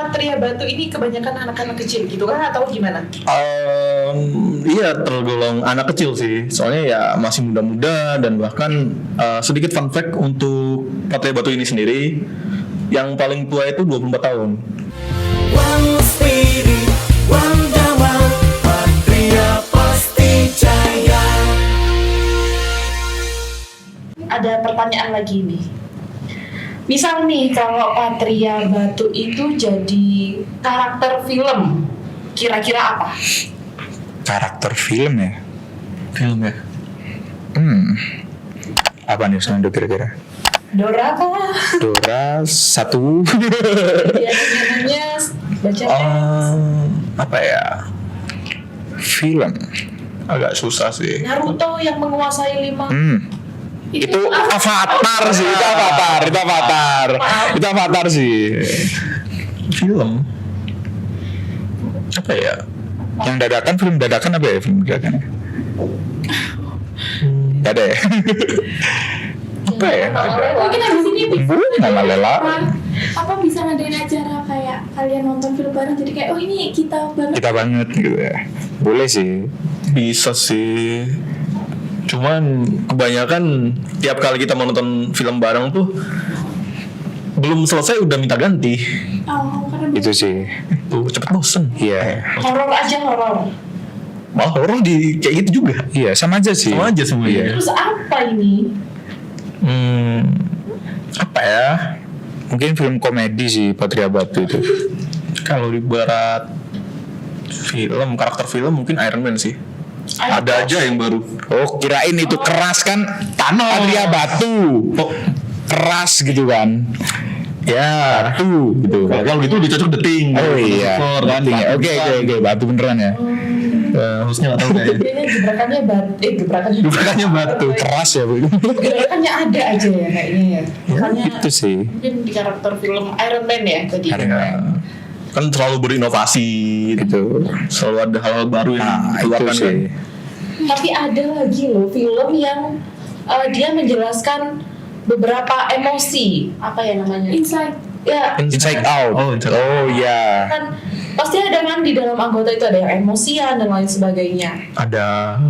Satria Batu ini kebanyakan anak-anak kecil gitu kan atau gimana? Iya, tergolong anak kecil sih. Soalnya ya masih muda-muda dan bahkan sedikit fun fact untuk Satria Batu ini sendiri, yang paling tua itu 24 tahun. One Spirit, One Dhamma, Patria pasti jaya. Ada pertanyaan lagi nih. Misal nih kalau Satria Batu itu jadi karakter film, kira-kira apa? Karakter film ya? Film ya. Apa nih sebenarnya kira-kira? Dora kah? Dora satu. Ya, namanya baca Apa ya? Film. Agak susah sih. Naruto yang menguasai 5. Itu Avatar sih, itu Avatar sih. Film. Apa ya? Yang dadakan, film dadakan apa ya film dadakan? Gak ada ya? Apa ya? Mungkin habis ini Nama Lela. apa bisa ngadain acara kayak kalian nonton film bareng jadi kayak oh ini kita banget. Kita banget gitu ya. Boleh sih. Bisa sih. Cuman kebanyakan tiap kali kita mau nonton film bareng tuh belum selesai udah minta ganti. Oh, karena Itu sih. Tuh cepet bosen. Iya. Horor aja horor. Malah horor di kayak gitu juga. Iya, sama aja sih. Sama aja semuanya. Iya. Terus apa ini? Apa ya? Mungkin film komedi sih Satria Batu itu. Kalau di barat film, karakter film mungkin Iron Man sih. Ada aja yang baru. Oh, kirain itu keras kan? Satria Batu. Oh, Keras gitu kan. Ya, batu gitu. kalau gitu udah cocok The Thing. Oh iya. Kan, Oke, batu beneran ya. Harusnya nggak tahu kayaknya. Kayaknya Bukannya batu. Keras ya, Bu. gerakannya ada aja ya kayaknya ya. Makanya Itu sih. mungkin di karakter film Iron Man ya tadi. Kan selalu berinovasi gitu. Selalu ada hal-hal baru yang Nah, itu dikeluarkan sih. kan. Tapi ada lagi loh film yang dia menjelaskan beberapa emosi, apa ya namanya? insight. Ya, Inside Out. Oh, Inside Out. Oh iya. kan pasti ada kan di dalam anggota itu ada yang emosian dan lain sebagainya. Ada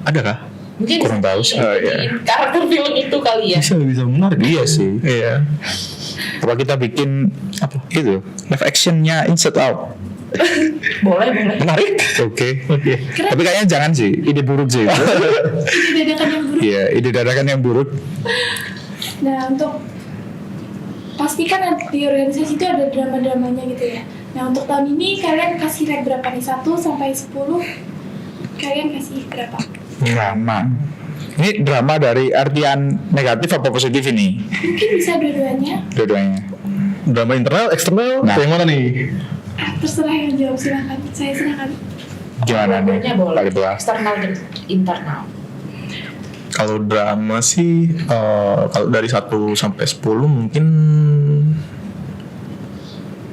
kah? Mungkin Kurang tahu sih. Oh, iya. karakter film itu kali ya. Bisa menarik. Iya sih. Iya. Coba kita bikin apa? Itu live actionnya Inside Out. Boleh. Menarik. Oke. Tapi kayaknya jangan sih. Ide buruk sih. itu. Ini dadakan yang buruk. Iya, ide dadakan yang buruk. Nah untuk pastikan di organisasi itu ada drama-dramanya gitu ya. Nah untuk tahun ini kalian kasih rate berapa nih? 1 sampai 10 kalian kasih berapa? Drama. Ini drama dari artian negatif apa positif ini? Mungkin bisa dua-duanya. Dua-duanya. Drama internal, eksternal, Nah. yang mana nih? Terserah yang jawab silakan. Saya silakan. Gimana nih? Dua-duanya boleh. Kali dua. Eksternal dan internal. Kalau drama sih, kalau dari 1 sampai 10 mungkin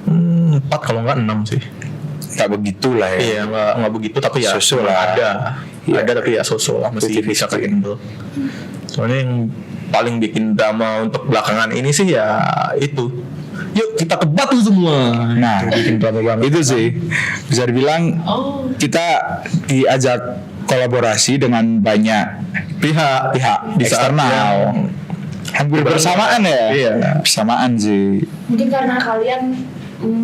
4 kalau nggak 6 sih. Gak begitulah ya. Iya, nggak begitu tapi ya So-so memang lah. ada. Iya. Ada tapi ya sosok lah masih bisa ke handle. Soalnya yang paling bikin drama untuk belakangan ini sih ya itu. Yuk kita ke Batu semua. Nah, Itu bikin drama banget. itu sih bisa dibilang Oh, kita diajak kolaborasi dengan banyak pihak di saat eksternal. yang Hampir bersamaan ya. Iya. Bersamaan sih. mungkin karena kalian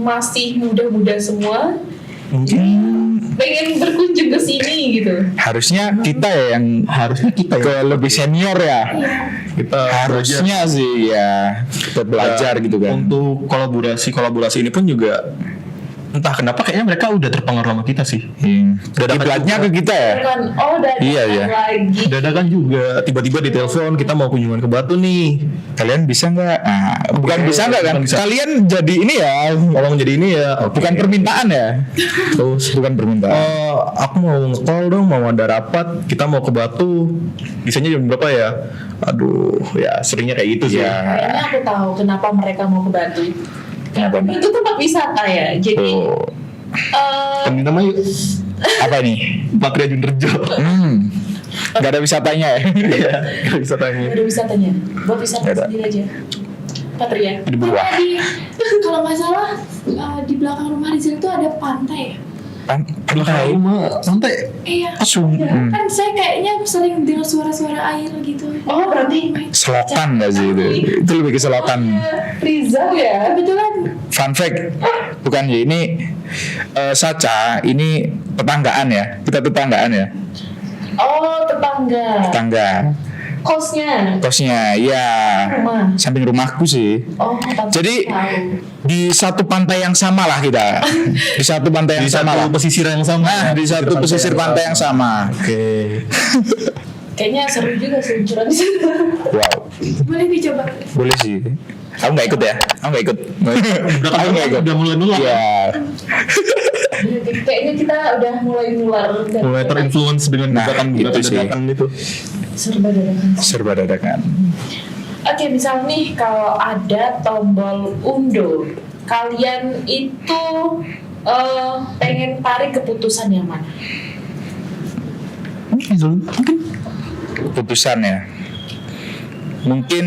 masih muda-muda semua, mungkin pengen berkunjung ke sini gitu. Harusnya kita ya yang ke lebih senior ya. kita belajar. Harusnya sih ya kita belajar Dan gitu kan. Untuk kolaborasi ini pun juga entah kenapa kayaknya mereka udah terpengaruh sama kita sih. Dadakan Kiblatnya juga. ke kita ya. Kan, oh dadakan Iya, iya. lagi. Dadakan juga tiba-tiba ditelepon kita mau kunjungan ke Batu nih. Kalian bisa nggak? Nah, bukan Oke, bisa nggak kan? bukan bisa. Kalian jadi ini ya. Tolong jadi ini ya. Bukan permintaan ya. Terus Bukan permintaan. aku mau nge-call dong, mau ada rapat, kita mau ke Batu. Bisanya jam berapa ya? Aduh, ya seringnya kayak gitu sih. Ya. Kayaknya aku tahu kenapa mereka mau ke Batu. Kenapa nih? Itu tempat wisata ya. Jadi Oh, Kan nama yuk apa nih? Patria Junrejo. Gak ada wisatanya ya. Iya, nggak bisa tanya. ada wisatanya. Buat wisata Nggak ada. sendiri aja. Patria. Di bawah. Tadi kalau nggak salah di belakang rumah Rizal itu ada pantai ya? Pantai. Santai. Iya. Kan saya kayaknya sering dengar suara-suara air gitu. Oh, berarti Selokan nggak sih itu? Itu lebih ke selokan. Rizal ya. Kebetulan Fun fact, bukan ya ini Sacha, ini tetanggaan ya, kita tetanggaan ya, Oh, tetangga. tetangga. Kosnya. Iya, Rumah. samping rumahku sih. Oh, tante Jadi tahu. di satu pantai yang sama lah kita, di satu pantai Di yang sama lah. satu pesisir yang sama. Nah, di satu pesisir pantai yang sama. Oke. Kayaknya seru juga seluncuran di sana. Wow, boleh dicoba. boleh sih. Aku nggak ikut ya, aku nggak ikut. Aku nggak ikut. Udah mulai nular. Iya, Kayaknya kita udah mulai nular. Mulai terinfluence dengan Nah, gerakan-gerakan itu sih. dadakan itu. Serba dadakan. serba dadakan. Oke, misal nih kalau ada tombol undo, kalian itu pengen tarik keputusan yang mana? Keputusan ya. Mungkin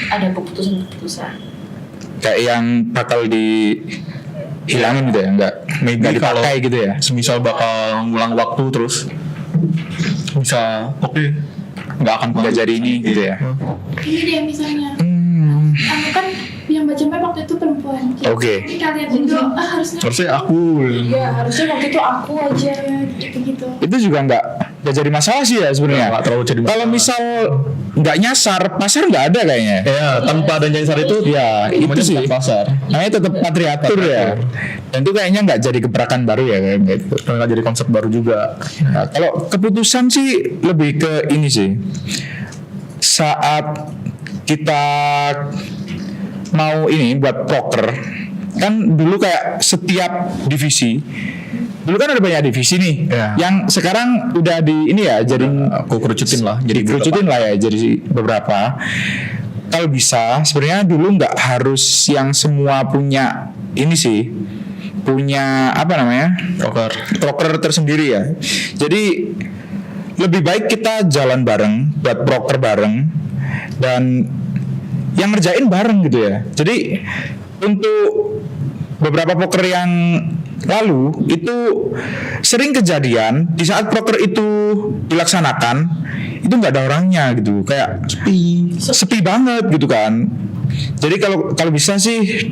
Ada keputusan-keputusan. kayak yang bakal dihilangin gitu ya, nggak dipakai gitu ya. Semisal bakal ngulang waktu terus bisa nggak akan Nggak jadi ini gitu ya. Ini deh misalnya, aku kan yang baca map waktu itu perempuan. Oke. Jadi kalian itu harusnya aku Iya, harusnya waktu itu aku aja. gitu-gitu. Itu juga nggak jadi masalah sih ya sebenarnya. Nggak terlalu jadi masalah. Kalau misal nggak nyasar, pasar nggak ada kayaknya. ya tanpa ada nyasar itu Ya, itu namanya sih. bukan pasar. Namanya tetap patriatur ya. Dan itu kayaknya nggak jadi gebrakan baru ya kayak gitu. Dan nggak jadi konsep baru juga. Nah, kalau keputusan sih lebih ke ini sih. Saat kita mau ini buat proker, kan dulu kayak setiap divisi, dulu kan ada banyak divisi nih, Ya. yang sekarang udah di ini ya, jadi Aku kerucutin lah. Jadi dikerucutin lah ya, jadi beberapa. Kalau bisa, sebenarnya dulu nggak harus yang semua punya ini sih, punya apa namanya? Proker tersendiri ya. Jadi lebih baik kita jalan bareng, buat proker bareng, dan yang ngerjain bareng gitu ya. Jadi untuk beberapa proker yang lalu itu sering kejadian di saat proker itu dilaksanakan itu nggak ada orangnya gitu, kayak sepi banget gitu kan. Jadi kalau bisa sih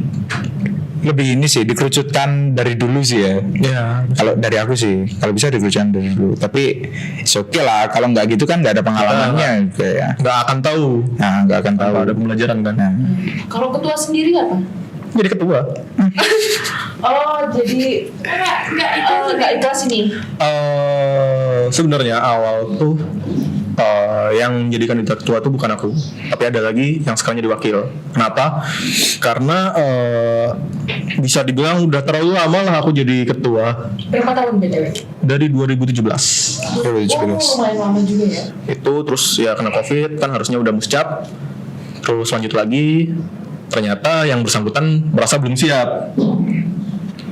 lebih ini sih dikerucutkan dari dulu sih ya. Ya. Kalau dari aku sih, kalau bisa dikerucutkan dari dulu. Tapi oke lah, kalau nggak gitu kan nggak ada pengalamannya kayak. Nggak akan tahu. Nah, nggak akan tahu. Tanpa ada pembelajaran kan. Nah, Kalau ketua sendiri apa? Jadi ketua. Oh, jadi nggak ikhlas ini. Sebenarnya awal tuh yang menjadikan itu ketua tuh bukan aku, tapi ada lagi yang sekarang jadi wakil. Kenapa? Karena bisa dibilang udah terlalu lama lah aku jadi ketua. Berapa tahun BTW? Dari 2017. Oh, lumayan lama juga ya. Itu terus ya kena covid kan, harusnya udah muscap. Terus lanjut lagi, ternyata yang bersangkutan merasa belum siap.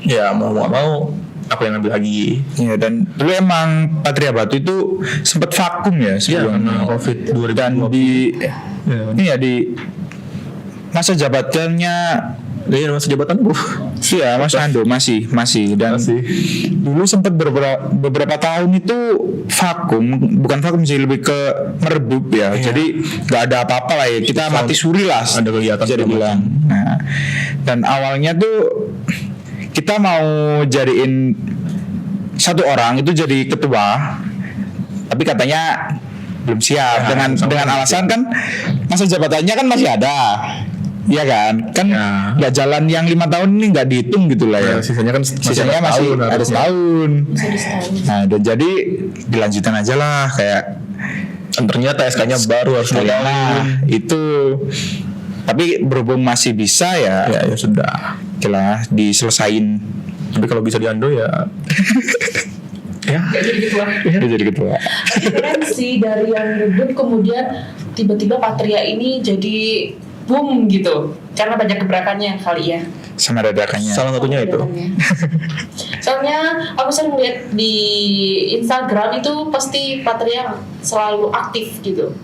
Ya mau nggak mau aku yang ambil lagi. iya, dan dulu emang Patria Batu itu sempat vakum ya Iya, sebelum karena covid 2020. dan di ini ya di masa jabatannya Iya, masa jabatan bu. iya Mas Ando masih dan Masih. dulu sempat beberapa tahun itu vakum, bukan vakum sih, lebih ke meredup ya. Jadi nggak ada apa-apa lah ya, kita mati suri lah Ada kegiatan jadi segala bilang. Nah, dan awalnya tuh kita mau jadiin satu orang itu jadi ketua, tapi katanya belum siap Ya, dengan alasan kan masa jabatannya kan masih ada. Iya kan Ya. nggak jalan yang 5 tahun ini nggak dihitung gitu lah ya. Nah, sisanya kan Sisanya masih ada harusnya. setahun. Bisa setahun. Nah, dan jadi dilanjutin aja lah kayak Dan ternyata SK-nya baru harus nah, dilakukan. itu. Tapi berhubung masih bisa ya, Ya sudah. lah diselesain. Tapi kalau bisa diando ya. Ya. Jadi gitu lah. Dia jadi ketua. Keren sih, dari yang redup kemudian tiba-tiba Patria ini jadi boom gitu. Karena banyak gebrakannya kali ya. Sama dadakannya. Salah satunya itu. Soalnya aku sering lihat di Instagram itu pasti Patria selalu aktif gitu.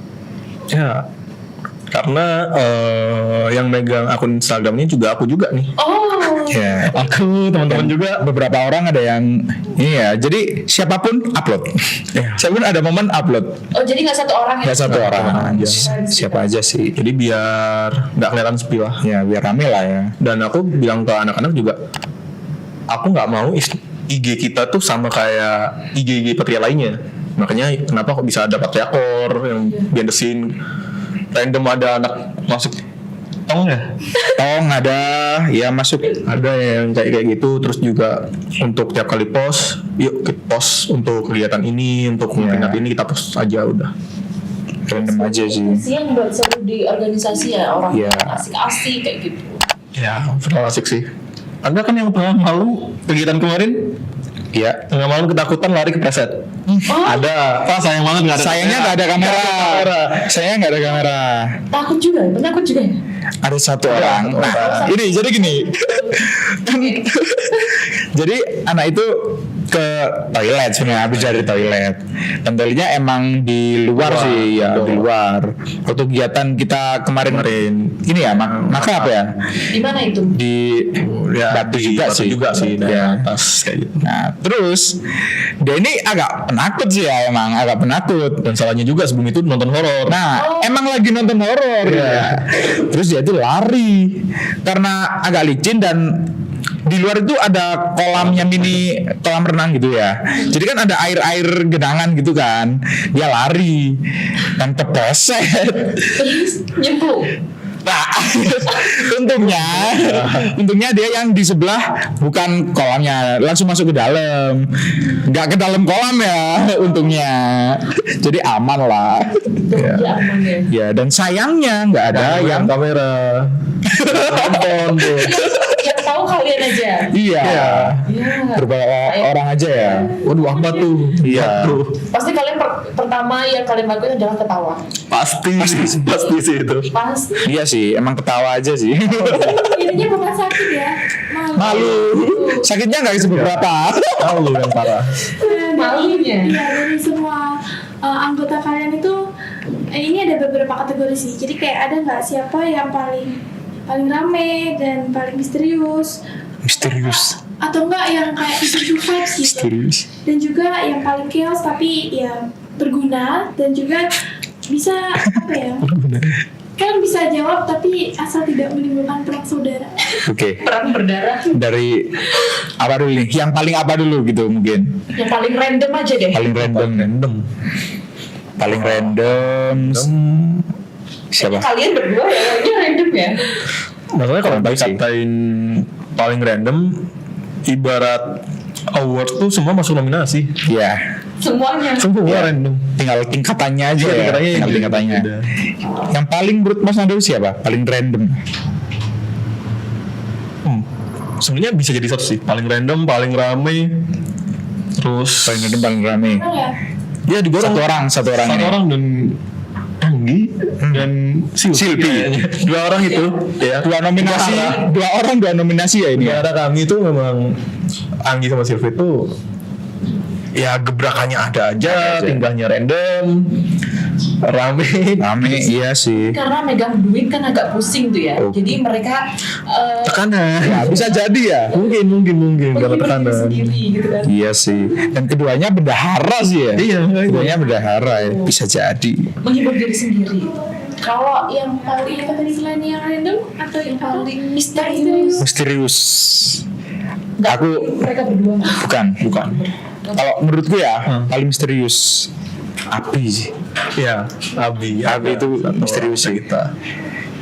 Ya. Karena yang megang akun Instagram ini juga aku juga nih. Oh, Ya. Aku, teman-teman juga. Beberapa orang ada yang ini ya. Jadi siapapun upload. Siapapun ada momen upload. Oh jadi nggak satu orang ya? Nggak satu orang. aja. Siapa aja sih. Jadi biar nggak kelihatan sepi lah. Ya biar rame lah ya. Dan aku bilang ke anak-anak juga, aku nggak mau IG kita tuh sama kayak IG Patria lainnya. Makanya kenapa kok bisa ada Patriakor yang behind the scene, random ada anak masuk tong ya, Tong ada ya masuk. ada yang kayak gitu. Terus juga untuk tiap kali post, yuk kita post untuk kegiatan ini, untuk memperingati ini kita post aja udah. Random aja sih. Kasian buat seru di organisasi ya orang Iya. asik-asik kayak gitu. Ya, overall asik sih. Anda kan yang pernah malu kegiatan kemarin, Iya. nggak malu ketakutan lari ke preset. Ada. Wah sayang banget nggak ada. Sayangnya nggak ada kamera. Sayangnya nggak ada kamera. Takut juga, penakut juga ya? Ada satu orang. satu Nah, orang. ini jadi gini. Jadi anak itu ke toilet sebenarnya, habis dari toilet. Dan toiletnya emang di luar Luar, sih, ya luar. di luar. Waktu kegiatan kita kemarin ini ya, maka apa ya? Di mana itu? Di Ya, Batu di juga Batu sih. juga sih dari Ya. atas kayak gitu. Nah, terus dia ini agak penakut sih ya, emang agak penakut. Dan salahnya juga sebelum itu nonton horor. Nah, emang lagi nonton horor ya. Terus dia itu lari karena agak licin dan di luar itu ada kolamnya, mini kolam renang gitu ya. Jadi kan ada air-air genangan gitu kan. Dia lari dan kepleset. Terus nyemplung. Nah, untungnya dia yang di sebelah bukan kolamnya, langsung masuk ke dalam, nggak ke dalam kolam ya, untungnya. Jadi aman lah. Ya aman ya. Ya, dan sayangnya nggak ada yang kamera. Nonton tuh. Yang tahu kalian aja. iya, Iya. Iya. beberapa orang aja ya. Waduh apa tuh? Iya. Waduh. Pasti kalian pertama yang kalian lakuin adalah ketawa. Pasti sih itu. Pasti. Iya sih, emang ketawa aja sih. Intinya bukan sakit ya, Malu. Sakitnya nggak seberapa. Tahu yang parah. Malunya. Iya, dari semua anggota kalian itu ini ada beberapa kategori sih. Jadi kayak ada nggak siapa yang paling rame dan paling misterius, Misterius. atau enggak yang kayak issue vibes gitu. Misterius. Dan juga yang paling chaos tapi ya berguna, dan juga bisa apa ya? Kalian bisa jawab tapi asal tidak menimbulkan perang saudara. Oke. Perang berdarah. Dari apa dulu nih? Yang paling apa dulu gitu mungkin? Yang paling random aja deh. Paling random. Paling random. Siapa? Kalian berdua ya, ini random ya. Masalahnya kalau Random sih. dikatain paling random, ibarat award tuh semua masuk nominasi. Iya. Semuanya. Semua Iya. random. Tinggal tingkatannya aja Iya, ya. tingkatannya Tinggal gitu. tingkatannya. Udah. Yang paling menurut Mas Nando siapa? Paling random. Sebenarnya bisa jadi satu sih. Paling random, paling rame. Terus Paling random, paling rame. Benar ya? ya diborong Satu orang Satu ini. orang dan Anggi dan Silpi. kayaknya. Dua orang itu. Ya. Dua nominasi, dua orang dua nominasi ya ini Di ya. antara kami itu memang Anggi sama Silvi itu ya gebrakannya ada aja, tingkahnya random, rame. Rame, iya sih. Karena megang duit kan agak pusing tuh ya. Oh. Jadi mereka Tekanan. Ya, bisa jadi ya. Mungkin karena menghibur diri tekanan. sendiri gitu kan. Iya sih. Dan keduanya bendahara sih ya. Iya, Keduanya bendahara ya. Bisa jadi. Menghibur diri sendiri. Kalau Yang paling apa tadi, selain yang random atau yang paling paling misterius, Misterius. nggak Aku- mereka berdua. Bukan. Kalau menurutku ya, paling misterius api sih. Iya, Abi itu satu misterius sih. kita.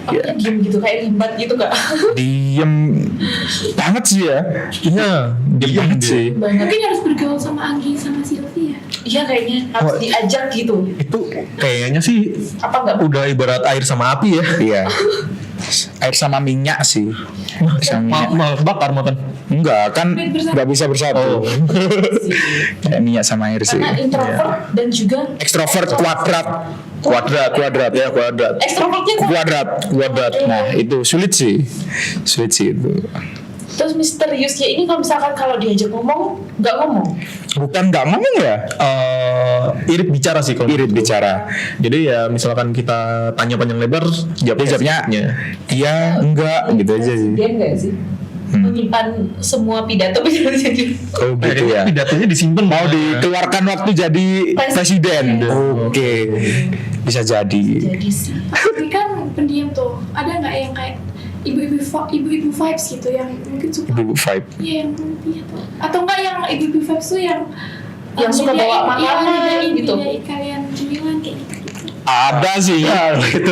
Apa diem gitu kayak limbat gitu kak? Diem banget sih ya. Iya, Diem banget dia. sih. mungkin harus bergaul sama Anggi sama Sylvia. Iya kayaknya harus Oh. diajak gitu. Itu kayaknya sih Apa enggak? udah ibarat air sama api ya. Iya. Air sama minyak sih. Sama minyak. Bakar makan. Enggak, kan Bersatu. nggak bisa bersatu. Kayak minyak sama air sih. Karena introvert dan juga Ekstrovert kuadrat. Ya kuadrat. ekstrovertnya kok. Kuadrat. Nah, itu sulit sih itu. Terus misteriusnya ini kalau misalkan kalau diajak ngomong nggak ngomong. Bukan nggak ngomong ya? Irit bicara sih kalau Irit menurutku. bicara. Jadi ya misalkan kita tanya panjang lebar, Dia jawabnya iya enggak gitu aja sih. Dia enggak sih? menyimpan semua pidato-pidatonya dia. Oh gitu ya. Pidatonya disimpan. Mau dikeluarkan waktu jadi presiden. Oke. Bisa jadi. Jadi sih. Tapi kan pendiam tuh, ada nggak yang kayak ibu-ibu vibes gitu yang mungkin suka Ibu vibe. iya yang iya tuh, atau enggak yang ibu-ibu vibes tuh yang Suka bawa makanan nyediain gitu. kalian cemilan kayak gitu. Ada sih.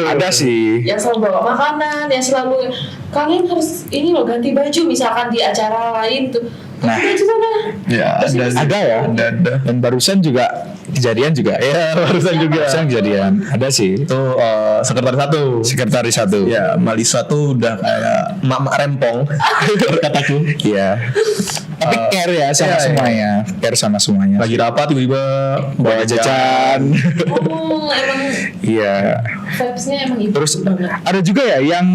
Ada sih. Yang selalu bawa makanan, yang selalu kalian harus ini loh ganti baju misalkan di acara lain tuh. Nah. Ganti baju sana. Ya, Ada ya. Ada. Dan barusan juga kejadian juga. Ya, barusan juga. Barusan kejadian. Ada sih. Itu sekretaris satu. Sekretaris satu. Ya, Malisa tuh udah kayak mak rempong. Kataku. Iya. Tapi care ya sama iya, iya. semuanya. Care sama semuanya. Lagi rapat tiba-tiba bawa jajan. Oh, emang Iya. vibes-nya emang ibu Terus banget. ada juga ya yang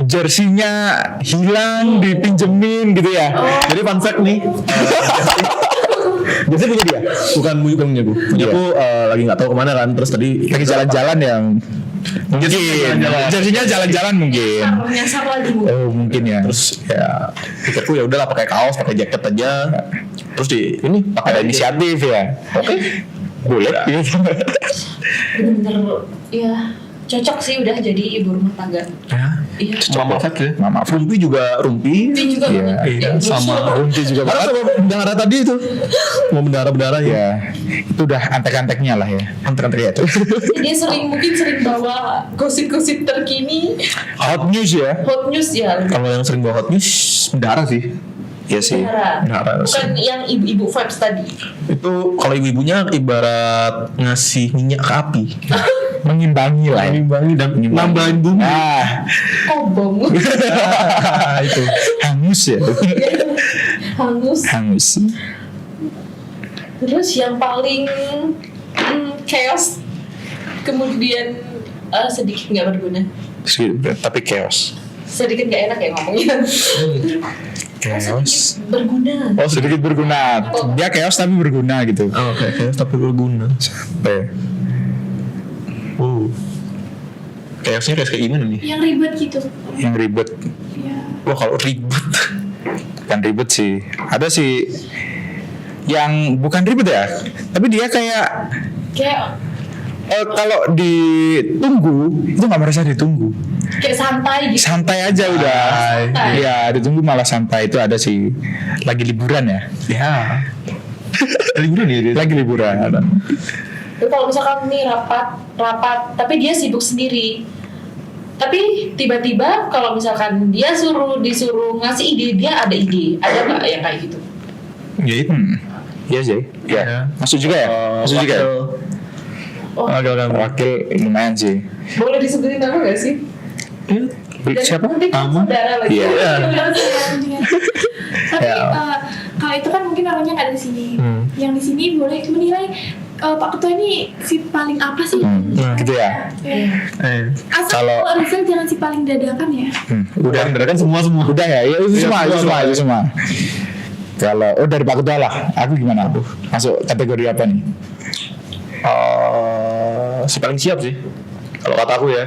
jersinya hilang dipinjemin gitu ya. Jadi fun fact nih. Biasanya punya dia. Bukan punya gue. Punya aku lagi nggak tahu kemana kan. Terus tadi Lagi jalan-jalan yang mungkin jalan-jalan. jersinya jalan-jalan mungkin. Nyasar lagi Bu. Oh mungkin ya. terus ya pikirku ya udahlah pakai kaos, pakai jaket aja. Terus di ini pakai Ada inisiatif ya. Oke. Boleh. Bener-bener ya cocok sih udah jadi ibu rumah tangga. Ya. Iya. Mama Fat ya. Mama Rumpi juga Rumpi. Ini juga Iya, banget. iya, Ya, sama Joshua. Rumpi juga Karena banget. sama bendara tadi itu. Mau bendara-bendara ya. Ya, itu udah antek-anteknya lah ya. Antar-antar ya. Dia mungkin sering bawa gosip-gosip terkini, Hot news ya. hot news ya. Kalau yang sering bawa hot news bendara sih. Iya sih. Beneran. Bukan yang ibu-ibu vibes tadi. Itu kalau ibu-ibunya ibarat ngasih minyak ke api. Mengimbangi lah. Ya. Mengimbangi dan nambahin bumbu. Ah, Kobong. Itu. hangus ya. Hangus. Hangus. Terus yang paling chaos, kemudian sedikit nggak berguna. Tapi chaos. Sedikit nggak enak ya ngomongnya. Chaos. Sedikit berguna. Oh sedikit berguna. Dia chaos tapi berguna gitu. Oh, oke, tapi berguna. Sampai. Chaosnya kayak gimana nih? Yang ribet gitu. Yang ribet. Ya. Wah kalau ribet. Bukan ribet sih. Ada sih yang bukan ribet ya. Tapi dia kayak Kayak kalau ditunggu itu nggak merasa ditunggu. kayak santai gitu. Santai aja udah. santai. Iya, ditunggu malah santai itu ada sih. Lagi liburan ya. Ya. Liburan ya dia. Lagi liburan. Tapi kalau misalkan nih rapat, tapi dia sibuk sendiri. Tapi tiba-tiba kalau misalkan dia disuruh ngasih ide, dia ada ide. Ada nggak yang kayak gitu? Ya itu. Iya sih. Iya. Iya. Masuk juga ya? Masuk juga ya? Oh, Wakil lumayan sih. boleh disebutin nama nggak sih? Dan Siapa? nanti kan Ama? saudara lagi. Iya. Tapi Ya. kalau itu kan mungkin orangnya nggak ada di sini. Yang di sini boleh menilai Pak Ketua ini si paling apa sih? Gitu ya. Ya. Asal Kalau- kalau Rizal jangan si paling dadakan ya. Udah kan semua. Udah ya, ya itu Iya, semua. Kalau dari Pak Ketua lah, aku gimana? Masuk kategori apa nih? Si paling siap sih. Kalau kata aku ya.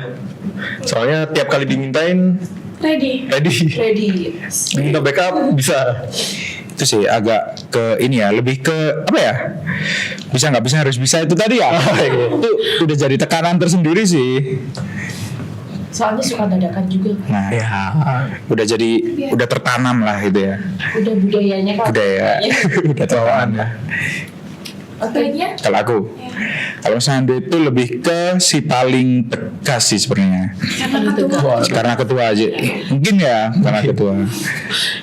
Soalnya tiap kali dimintain Ready. ready. Ready. Minta backup bisa. Itu sih agak ke ini ya, lebih ke apa ya? Bisa nggak bisa harus bisa itu tadi ya. Itu udah jadi tekanan tersendiri sih. Soalnya suka dadakan juga. Nah, ya udah jadi udah tertanam lah gitu ya. Udah budayanya kan. Budaya udah tertanam lah. Baiknya. Kalau aku, kalau Sandi itu lebih ke si paling tegas sih sebenarnya. Karena ketua. Karena ketua aja, mungkin ya karena ketua.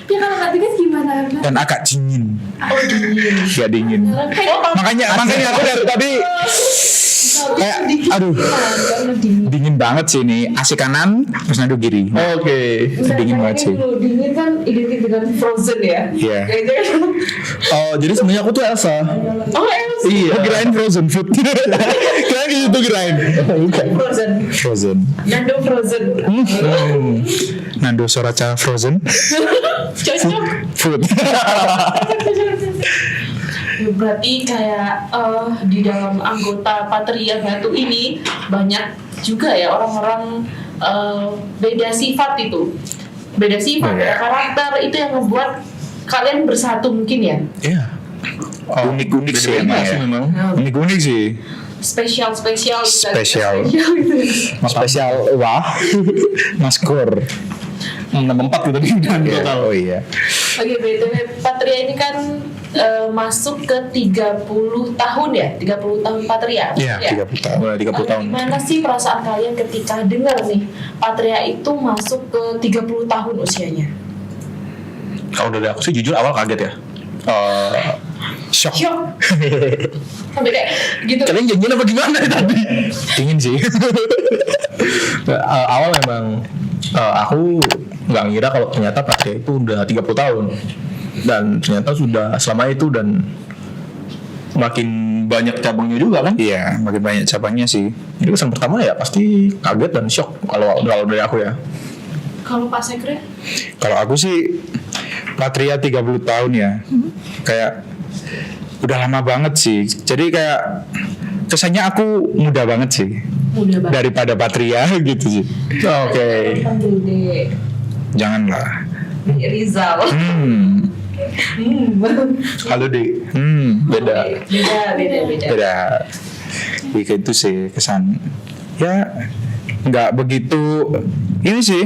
Ya kalau nggak tegas gimana? Dan agak dingin, Oh dingin. gak dingin. Makanya aku dari tadi kayak aduh Karena dingin. dingin banget sih ini. AC kanan, terus nado kiri. Oke. Dingin banget sih. Dingin kan identik dengan Frozen ya. Iya. Kayaknya. Oh, jadi sebenarnya aku tuh Elsa. Oh Elsa. Iya. Oh, kirain frozen food. Kirain itu kirain. Frozen. Frozen. Nando Frozen. Nando Soraca frozen Cocok. food. Ya, berarti kayak di dalam anggota Patria Batu ini banyak juga ya orang-orang beda sifat itu. beda sifat, beda karakter, itu yang membuat kalian bersatu mungkin ya. Iya. Unik-unik sih beda-beda emang ya. sih memang. Unik-unik sih. Spesial Spesial. gitu. Spesial wah. Maskor. 64 gitu dan Iya, total. oh iya. Oke, BTW Patria ini kan masuk ke 30 tahun ya, 30 tahun Patria. Iya, Ya. 30 tahun. Mulai 30 tahun. Gimana sih perasaan kalian ketika dengar nih Patria itu masuk ke 30 tahun usianya? Kalau dari aku sih jujur awal kaget ya. Shock. Syok. Sampai kayak gitu. Kalian janjian apa gimana ya tadi? Dingin sih. Awal memang aku nggak ngira kalau ternyata Patria itu udah 30 tahun dan ternyata sudah selama itu dan makin banyak cabangnya juga kan. Iya, makin banyak cabangnya sih. Jadi kesan pertama ya pasti kaget dan shock kalau dari aku ya. Kalau Pak Sekre? Kalau aku sih Patria 30 tahun ya. Kayak udah lama banget sih. Jadi kayak kesannya aku muda banget sih Mudah banget. daripada Patria gitu sih. Oke. Dede. Janganlah. Rizal. Halo Dek. Beda. Beda. Beda. Kayak itu sih kesan. Ya nggak begitu ini sih.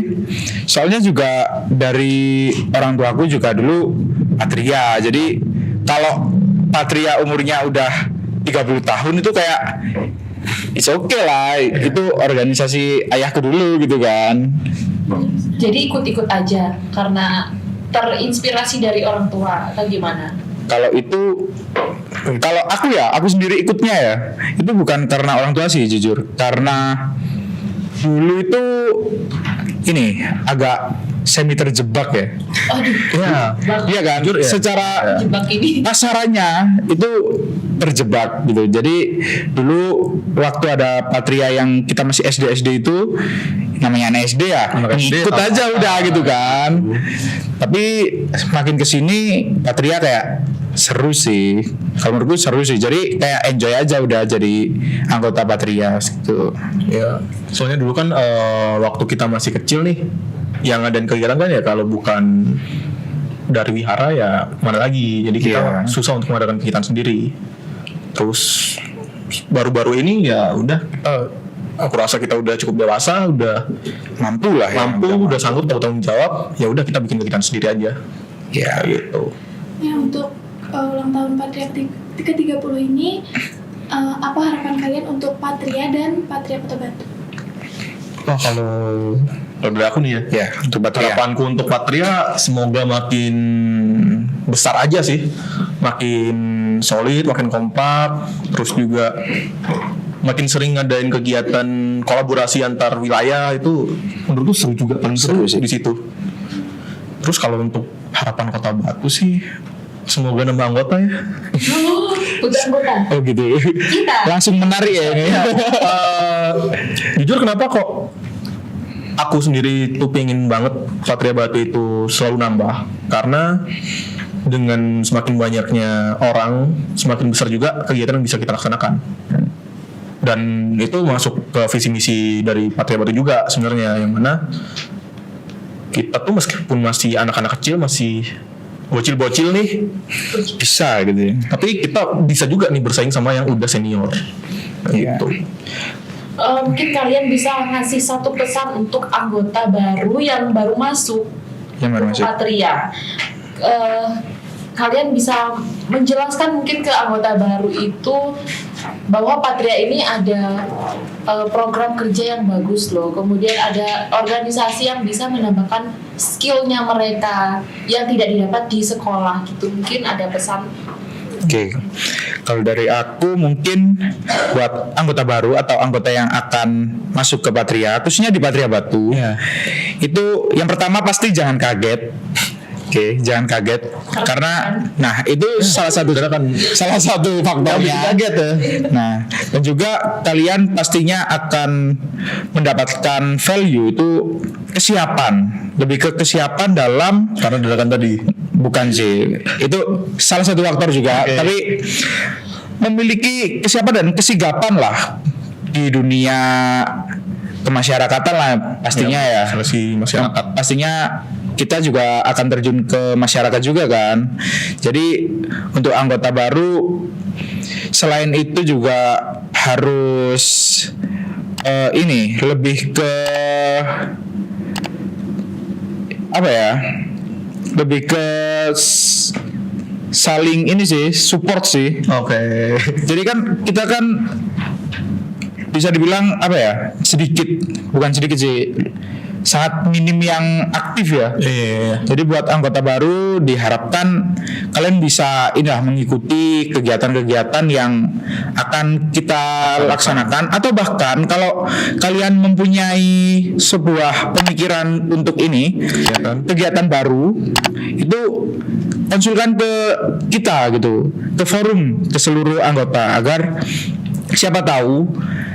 Soalnya juga dari orang tuaku juga dulu Patria. Jadi kalau Patria umurnya udah 30 tahun itu kayak it's okay lah. Itu organisasi ayahku dulu gitu kan. Jadi ikut-ikut aja karena terinspirasi dari orang tua atau gimana? Kalau itu, kalau aku sendiri ikutnya ya, itu bukan karena orang tua sih jujur, karena dulu itu ini agak semi terjebak ya. Aduh, Ya. Iya kan? Jujur ya. Secara jebak ini. kasarannya itu terjebak gitu. Jadi dulu waktu ada Patria yang kita masih SD itu namanya anak SD ya, Anak SD, ikut aja apa-apa. udah gitu kan. Tapi makin kesini Patria kayak seru sih. Kalau menurutku seru sih. Jadi kayak enjoy aja udah jadi anggota Patria gitu. Ya, soalnya dulu kan waktu kita masih kecil nih, yang ngadain kegiatan kan ya kalau bukan dari wihara ya mana lagi. Jadi kita Iya. susah untuk mengadakan kegiatan sendiri. Terus baru-baru ini ya udah aku rasa kita udah cukup dewasa, udah Mampu lah ya. udah sanggup tahu tanggung jawab. Ya udah kita bikin kegiatan sendiri aja. Ya. Kayak gitu. Ya untuk ulang tahun Patria ke-30 ini apa harapan kalian untuk Patria dan Patria Kota Batu? Wah, kalau dari aku nih ya. Ya, untuk Patria. Harapanku untuk Patria semoga makin besar aja sih, makin solid, makin kompak, terus juga makin sering ngadain kegiatan kolaborasi antar wilayah. Itu menurutku seru juga, paling seru Seru sih. di situ. Terus kalau untuk harapan Kota Batu sih semoga nambah anggota ya. Bukan. Oh gitu. Kita. Langsung menarik ya ini. Jujur kenapa kok aku sendiri tuh pengen banget Patria Batu itu selalu nambah, karena dengan semakin banyaknya orang semakin besar juga kegiatan yang bisa kita laksanakan, dan itu masuk ke visi misi dari Patria Batu juga sebenarnya, yang mana kita tuh meskipun masih anak-anak kecil, masih bocil-bocil nih, Bisa gitu ya. tapi kita bisa juga nih bersaing sama yang udah senior. Iya. Gitu. Mungkin kalian bisa ngasih satu pesan untuk anggota baru yang baru masuk Yang baru ke masuk. Patria. Kalian bisa menjelaskan mungkin ke anggota baru itu bahwa Patria ini ada program kerja yang bagus loh. Kemudian ada organisasi yang bisa menambahkan skillnya mereka yang tidak didapat di sekolah gitu. Mungkin ada pesan. Oke, kalau dari aku mungkin buat anggota baru atau anggota yang akan masuk ke Patria, khususnya di Patria Batu, itu yang pertama pasti jangan kaget. Oke, jangan kaget karena, nah itu salah satu faktornya. Kaget ya. Nah, dan juga kalian pastinya akan mendapatkan value itu kesiapan, lebih ke kesiapan dalam Karena dadakan tadi. bukan sih, itu salah satu faktor juga, Oke. tapi memiliki kesiapan dan kesigapan lah di dunia kemasyarakatan lah pastinya ya. Seleksi masyarakat. Pastinya kita juga akan terjun ke masyarakat juga kan. Jadi untuk anggota baru selain itu juga harus ini lebih ke apa ya? Lebih ke saling ini sih, support sih. Oke. Jadi kan kita kan bisa dibilang apa ya, bukan sedikit sih, sangat minim yang aktif ya. Iya. Jadi buat anggota baru diharapkan kalian bisa mengikuti kegiatan-kegiatan yang akan kita laksanakan, atau bahkan kalau kalian mempunyai sebuah pemikiran untuk ini kegiatan baru itu konsulkan ke kita gitu, ke forum, ke seluruh anggota, agar siapa tahu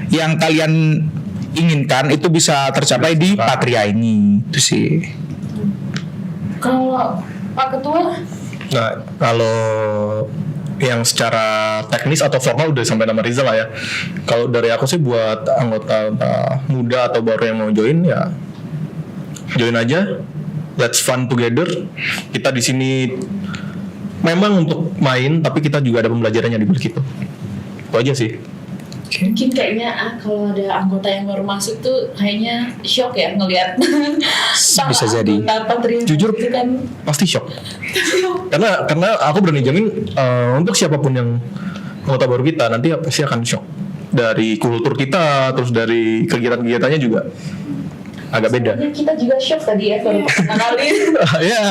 yang kalian inginkan itu bisa tercapai di Patria ini. Itu sih. Kalau Pak Ketua, Nah, kalau yang secara teknis atau formal udah sampai nama Rizal lah ya. Kalau dari aku sih buat anggota muda atau baru yang mau join ya join aja. Let's fun together. Kita di sini memang untuk main, tapi kita juga ada pembelajarannya di balik itu. Itu aja sih. mungkin kayaknya kalau ada anggota yang baru masuk tuh kayaknya shock ya ngelihat Bisa jadi. Jujur, itu kan. Pasti shock. karena aku berani jamin untuk siapapun yang anggota baru kita nanti pasti akan shock dari kultur kita, terus dari kegiatan-kegiatannya juga agak beda. Sebenarnya kita juga shock tadi ya baru pertama kali. Ya.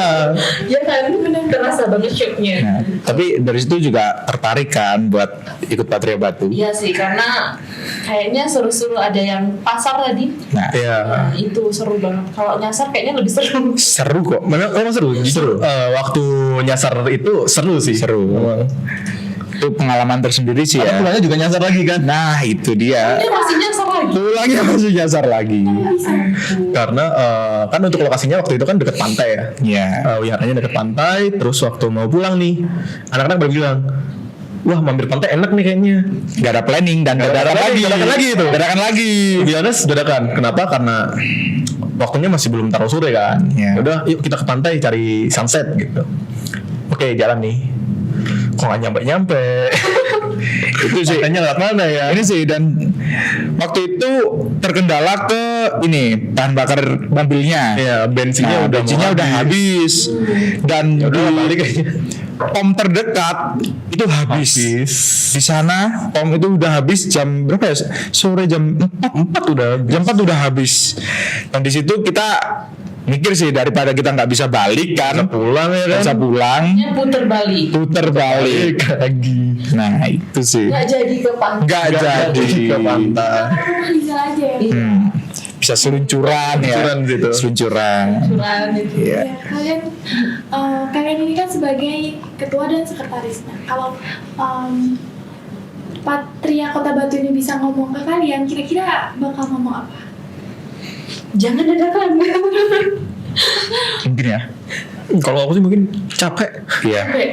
Ya kan, benar terasa banget shocknya. Nah, tapi dari situ juga tertarik kan buat ikut Patria Batu. Iya sih, karena kayaknya seru-seru, ada yang pasar tadi. Nah, Ya. Nah, itu seru banget. Kalau nyasar kayaknya lebih seru. seru kok. Memang seru. Justru waktu nyasar itu seru sih. Seru. Memang. Itu pengalaman tersendiri sih Karena ya. pulangnya juga nyasar lagi kan. Nah, itu dia. Dia masih nyasar lagi. Pulangnya masih nyasar lagi. Karena kan untuk lokasinya waktu itu kan deket pantai ya. Ya. Wiharanya deket pantai. Terus waktu mau pulang nih, anak-anak baru bilang, wah mampir pantai enak nih kayaknya. Gak ada planning dan Gak ada dadakan lagi. dadakan lagi itu. Dadakan lagi. To be honest, dadakan. Kenapa? Karena waktunya masih belum terlalu sore kan. Ya. Udah, yuk kita ke pantai cari sunset gitu. Oke, jalan nih. Kok nggak nyampe-nyampe? Itu sih. Pantainya lewat mana ya? Ini sih, dan waktu itu terkendala ke ini bahan bakar mobilnya. Ya, bensinnya Nah, udah bensinnya mau udah habis. Dan Ya udah di balik kayaknya. pom terdekat itu habis. Di sana pom itu udah habis jam berapa ya? Sore jam 4 udah. Jam 4 udah habis. Dan di situ kita mikir sih, daripada kita nggak bisa balik kan, Pulang ya kan? bisa pulang, Dia puter balik. puter balik. lagi. Nah, itu sih. Nggak jadi ke pantai. Nggak jadi ke pantai. Rumah Rizal aja ya. Bisa seluncuran ya. Seluncuran gitu. Seluncuran. Curang gitu. Iya. Ya, kalian ini kan sebagai ketua dan sekretaris. Nah, kalau Patria Kota Batu ini bisa ngomong ke kalian, kira-kira bakal ngomong apa? Jangan dadakan. Mungkin ya. Kalau aku sih mungkin capek. Iya. Sampai,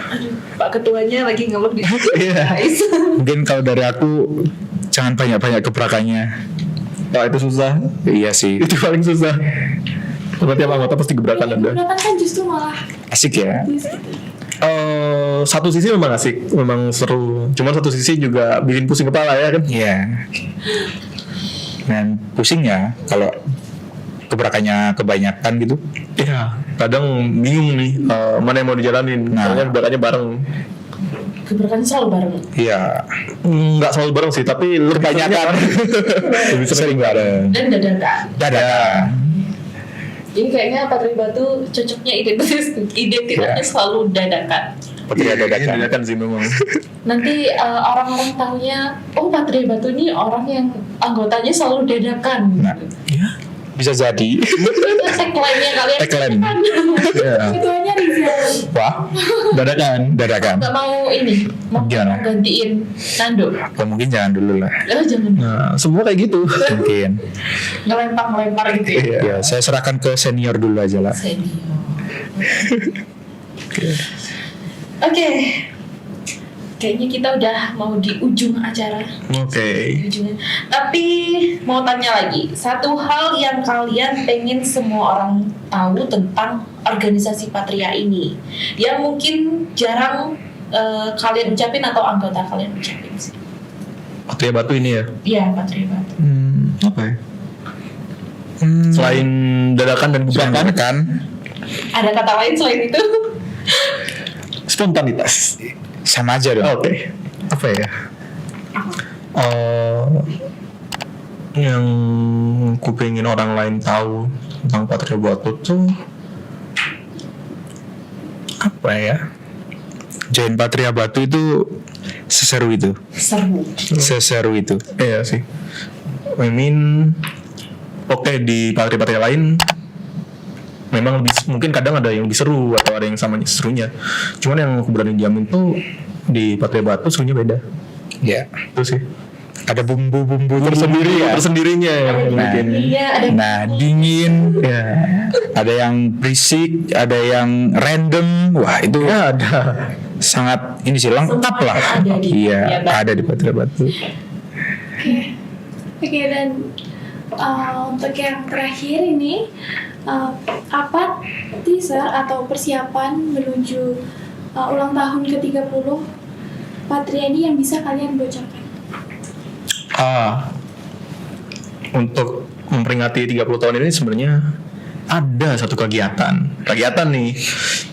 aduh, Pak Ketuanya lagi ngeluh di Iya. guys. Mungkin kalau dari aku jangan banyak-banyak gebrakannya. Nah, itu susah. Iya sih. Itu paling susah. Karena tiap anggota pasti gebrakan ada. Gebrakan kan justru malah Asik ya. plus gitu. Satu sisi memang asik, memang seru. Cuman satu sisi juga bikin pusing kepala ya kan. Iya. Dan pusing ya kalau gebrakannya kebanyakan gitu. Iya. Kadang bingung nih mana yang mau dijalanin. Nah. Soalnya gebrakannya bareng. Gebrakan selalu bareng. Iya. Nggak selalu bareng sih, tapi lebih Kebanyakan. lebih Sering bareng. Dan dadakan. Dadakan. Jadi kayaknya Patria Batu cocoknya identitasnya selalu dadakan. Patria dadakan. Dadakan sih memang. Nanti orang-orang taunya, oh Patria Batu ini orang yang anggotanya selalu dadakan. Nah. Bisa jadi. Itu tagline-nya kalian. Tagline. kan? Iya. Ketuanya Rizal. Wah. Dadakan. Dadakan. Nggak mau ini, mau Gimana? gantiin Nando. Oh, mungkin jangan dulu lah. Jangan Nah, semua kayak gitu. Mungkin. ngelempar gitu ya. Ya, saya serahkan ke senior dulu aja lah. Senior. Oke. kayaknya kita udah mau di ujung acara. Oke. Ujungnya. Tapi mau tanya lagi, satu hal yang kalian pengen semua orang tahu tentang organisasi Patria ini, yang mungkin jarang kalian ucapin atau anggota kalian ucapin sih. Patria Batu ini ya. Iya, Patria Batu. Apa ya? Selain dadakan dan gebrakan kan Ada kata lain selain itu? spontanitas. sama aja dong. Oke. Apa ya? Yang ku pengen orang lain tahu tentang Patria Batu tuh apa ya? Join Patria Batu itu seseru itu. Seru. itu. Iya sih. I mean, oke, di Patria-Patria lain memang lebih, mungkin kadang ada yang lebih seru atau ada yang sama serunya. Cuman yang aku berani jamin tuh di Patria Batu serunya beda. Ya. Itu sih. Ada bumbu-bumbu tersendiri ya. Tersendirinya yang bikin. Iya, ada Nah, dingin. Ya. Ada yang berisik, ada yang random. Wah, itu Ya ada. sangat ini sih lengkap lah. Ada di Iya, Patria Batu. ada di Patria Batu. Oke, dan untuk yang terakhir ini, apa teaser atau persiapan menuju ulang tahun ke-30 Patria ini yang bisa kalian bocorkan? Untuk memperingati 30 tahun ini sebenarnya ada satu kegiatan nih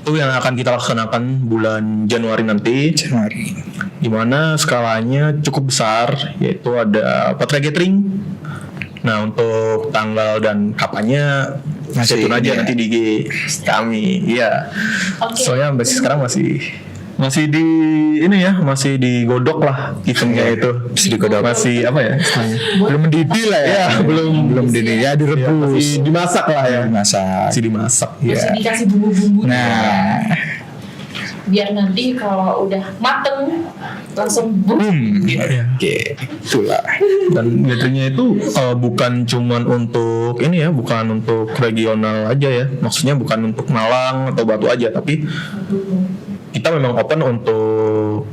itu yang akan kita laksanakan bulan Januari nanti, Januari. di mana skalanya cukup besar, yaitu ada Patria Gathering. Nah, untuk tanggal dan kapannya Masih masih aja ini ya. nanti di IG kami. Iya. Oke. Soalnya sampai sekarang masih di ini ya, masih digodok lah eventnya itu. Masih digodok. Masih apa ya? Belum mendidih lah ya. Iya, belum mendidih ya, Ya, direbus. masih dimasak lah ya. Dimasak. Masih dimasak. Masih Iya. dikasih bumbu-bumbu. Nah, Biar nanti kalau udah mateng langsung Iya. oke, itulah. Dan gatheringnya itu bukan cuman untuk ini ya, bukan untuk regional aja ya. Maksudnya bukan untuk Malang atau Batu aja, tapi kita memang open untuk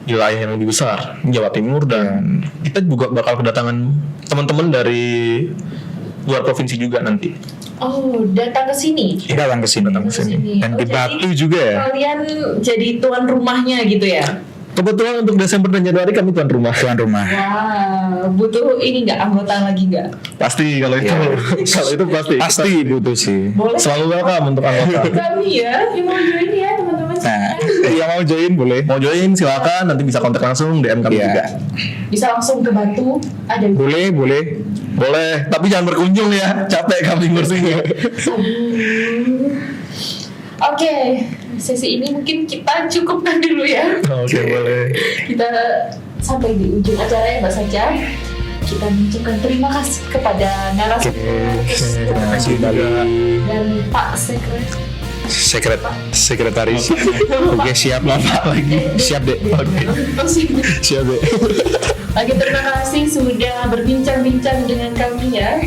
wilayah yang lebih besar, Jawa Timur, dan kita juga bakal kedatangan teman-teman dari luar provinsi juga nanti. Oh, datang ke sini. Datang ke sini. Dan di jadi Batu juga ya. Kalian jadi tuan rumahnya gitu ya? Kebetulan untuk Desember dan Januari kami tuan rumah. Tuan rumah. Wah, butuh ini nggak, anggota lagi nggak? Pasti kalau itu, kalau itu pasti. Pasti butuh sih. Boleh Selalu welcome untuk anggota. kami ya. Yang mau join ya teman-teman Nah, sekalian. yang mau join boleh. Mau join silakan, nanti bisa kontak langsung DM kami Iya. juga. Bisa langsung ke Batu. Ada. Boleh, boleh. Boleh, tapi jangan berkunjung ya. Capek kami ngurusinnya. Oke, sesi ini mungkin kita cukupkan dulu ya. Oke, boleh. Kita sampai di ujung acara ya Mbak Saja. Kita mengucapkan terima kasih kepada narasumber Terima kasih kembali. dan Pak Sekretaris. Oke, siap lah Pak. Siap deh. Siap deh. Oke, terima kasih sudah berbincang-bincang dengan kami ya.